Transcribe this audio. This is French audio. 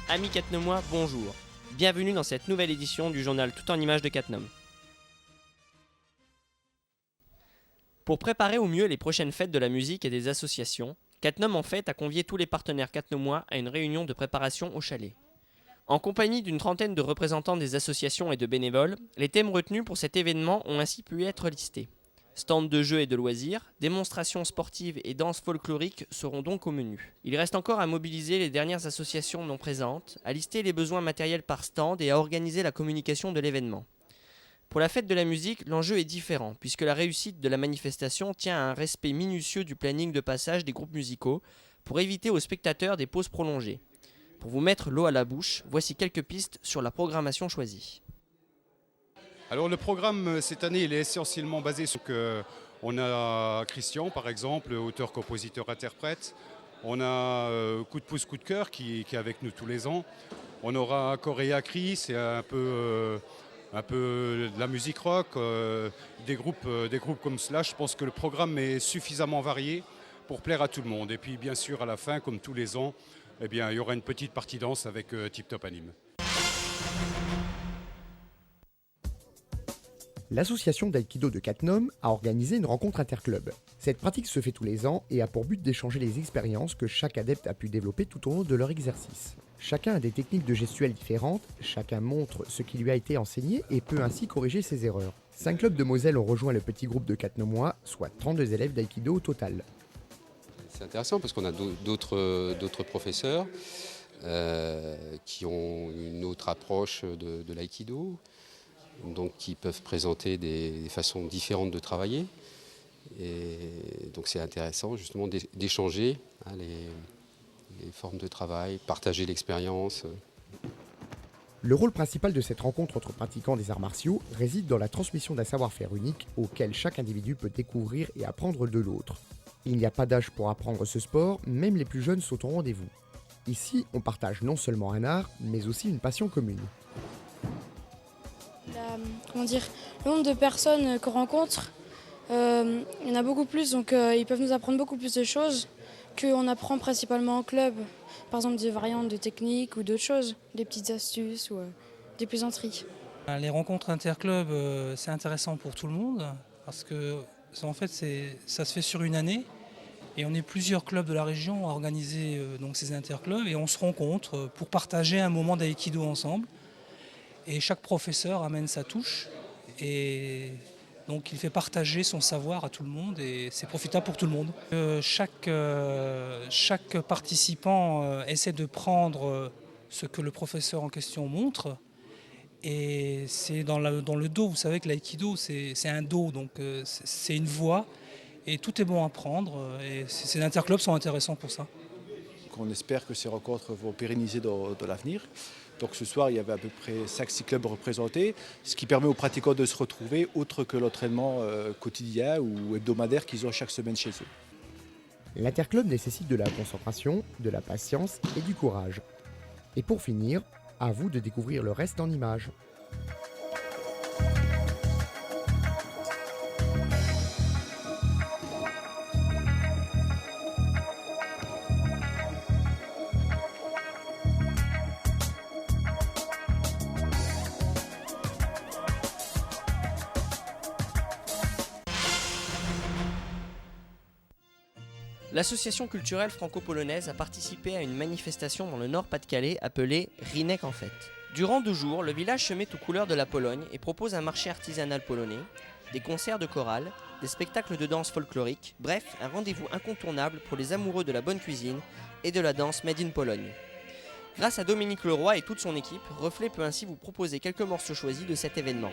Amis Catenomois, bonjour. Bienvenue dans cette nouvelle édition du journal Tout en images de Cattenom. Pour préparer au mieux les prochaines fêtes de la musique et des associations, Cattenom en fait a convié tous les partenaires catenomois à une réunion de préparation au chalet. En compagnie d'une trentaine de représentants des associations et de bénévoles, les thèmes retenus pour cet événement ont ainsi pu être listés. Stands de jeux et de loisirs, démonstrations sportives et danses folkloriques seront donc au menu. Il reste encore à mobiliser les dernières associations non présentes, à lister les besoins matériels par stand et à organiser la communication de l'événement. Pour la fête de la musique, l'enjeu est différent, puisque la réussite de la manifestation tient à un respect minutieux du planning de passage des groupes musicaux, pour éviter aux spectateurs des pauses prolongées. Pour vous mettre l'eau à la bouche, voici quelques pistes sur la programmation choisie. Alors le programme cette année il est essentiellement basé sur on a Christian par exemple, auteur, compositeur, interprète. On a Coup de pouce, coup de cœur qui est avec nous tous les ans. On aura Coréa Cri, c'est un peu de la musique rock, des groupes comme cela. Je pense que le programme est suffisamment varié pour plaire à tout le monde. Et puis bien sûr à la fin, comme tous les ans, eh bien, il y aura une petite partie danse avec Tip Top Anime. L'association d'aïkido de Cattenom a organisé une rencontre interclub. Cette pratique se fait tous les ans et a pour but d'échanger les expériences que chaque adepte a pu développer tout au long de leur exercice. Chacun a des techniques de gestuelle différentes, chacun montre ce qui lui a été enseigné et peut ainsi corriger ses erreurs. 5 clubs de Moselle ont rejoint le petit groupe de Catenomois, soit 32 élèves d'aïkido au total. C'est intéressant parce qu'on a d'autres professeurs qui ont une autre approche de l'aïkido, donc qui peuvent présenter des façons différentes de travailler. Et donc c'est intéressant justement d'échanger les formes de travail, partager l'expérience. Le rôle principal de cette rencontre entre pratiquants des arts martiaux réside dans la transmission d'un savoir-faire unique auquel chaque individu peut découvrir et apprendre de l'autre. Il n'y a pas d'âge pour apprendre ce sport, même les plus jeunes sont au rendez-vous. Ici, on partage non seulement un art, mais aussi une passion commune. Le nombre de personnes qu'on rencontre, il y en a beaucoup plus, donc ils peuvent nous apprendre beaucoup plus de choses qu'on apprend principalement en club. Par exemple des variantes de techniques ou d'autres choses, des petites astuces ou des plaisanteries. Les rencontres interclubs, c'est intéressant pour tout le monde parce que en fait, ça se fait sur une année et on est plusieurs clubs de la région à organiser donc ces interclubs et on se rencontre pour partager un moment d'aïkido ensemble. Et chaque professeur amène sa touche et donc il fait partager son savoir à tout le monde et c'est profitable pour tout le monde. Chaque participant essaie de prendre ce que le professeur en question montre et c'est dans le do. Vous savez que l'aïkido c'est un do, donc c'est une voie et tout est bon à prendre et ces interclubs sont intéressants pour ça. On espère que ces rencontres vont pérenniser dans l'avenir. Donc ce soir, il y avait à peu près 5-6 clubs représentés, ce qui permet aux pratiquants de se retrouver autre que l'entraînement quotidien ou hebdomadaire qu'ils ont chaque semaine chez eux. L'interclub nécessite de la concentration, de la patience et du courage. Et pour finir, à vous de découvrir le reste en images. L'association culturelle franco-polonaise a participé à une manifestation dans le Nord-Pas-de-Calais appelée Rinek en fête. Durant 2 jours, le village se met aux couleurs de la Pologne et propose un marché artisanal polonais, des concerts de chorale, des spectacles de danse folklorique, bref, un rendez-vous incontournable pour les amoureux de la bonne cuisine et de la danse made in Pologne. Grâce à Dominique Leroy et toute son équipe, Reflet peut ainsi vous proposer quelques morceaux choisis de cet événement.